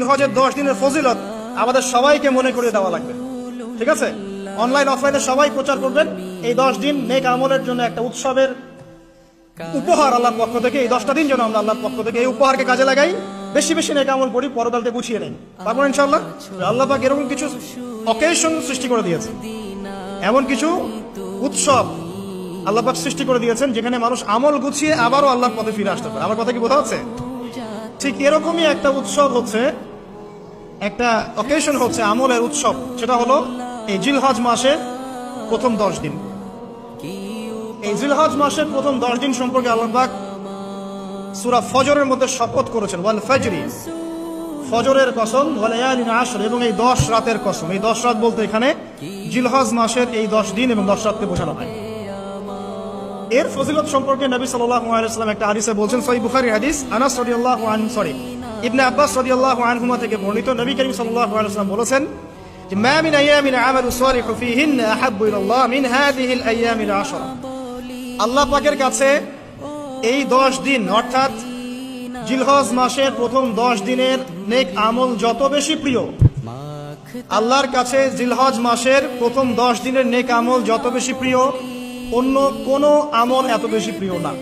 হজের 10 দিনের ফজিলত আমাদের সবাইকে মনে করে দেওয়া লাগবে, ঠিক আছে? অনলাইন অফলাইনে সবাই প্রচার করবেন। এই 10 দিন নেক আমলের জন্য একটা উৎসবের উপহার আল্লাহর পক্ষ থেকে। এই 10টা দিন যেন আমরা আল্লাহর পক্ষ থেকে এই উপহারকে কাজে লাগাই, বেশি বেশি নেক আমল করি, পরকালকে গুছিয়ে নেই। তারপর ইনশাআল্লাহ আল্লাহ পাক এরকম কিছু অকেশন সৃষ্টি করে দিয়েছে, এমন কিছু উৎসব আল্লাহ পাক সৃষ্টি করে দিয়েছেন যেখানে মানুষ আমল গুছিয়ে আবারও আল্লাহর পথে ফিরে আসতে পারে। আমার কথা কি বোঝা যাচ্ছে? ঠিক এরকমই একটা উৎসব হচ্ছে, একটা অকেশন হচ্ছে আমলের উৎসব, সেটা হলো এই জিলহজ মাসের প্রথম 10 দিন। এই জিলহজ মাসের প্রথম 10 দিন সম্পর্কে আল্লাহ পাক সূরা ফজরের মধ্যে শপথ করেছেন, ওয়াল ফাজরি, ফজরের কসম, ওয়াল লায়ালিন আশর, এবং এই 10 রাতের কসম। এই 10 রাত বলতে এখানে জিলহজ মাসের এই 10 দিন এবং 10 রাতকে বোঝানো হয়। এর ফজিলত সম্পর্কে নবী সাল্লাল্লাহু আলাইহি ওয়াসাল্লাম একটা হাদিসে বলছেন, সহিহ বুখারীর হাদিস, আনাস রাদিয়াল্লাহু আনহু ইবনে আব্বাস রাদিয়াল্লাহু আনহুমা থেকে বর্ণিত, নবী করিম সাল্লাল্লাহু আলাইহি ওয়াসাল্লাম বলেছেন যে মা মিন আইয়ামিন আমালু সালিহু ফীহিন্না আহাব্বু ইলাল্লাহ মিন হাযিহিল আইয়ামিল আশরা। আল্লাহ পাকের কাছে এই 10 দিন অর্থাৎ জিলহজ মাসের প্রথম 10 দিনের নেক আমল যত বেশি প্রিয়, আল্লাহর কাছে জিলহজ মাসের প্রথম 10 দিনের নেক আমল যত বেশি প্রিয়, অন্য কোনো আমল এত বেশি প্রিয় না।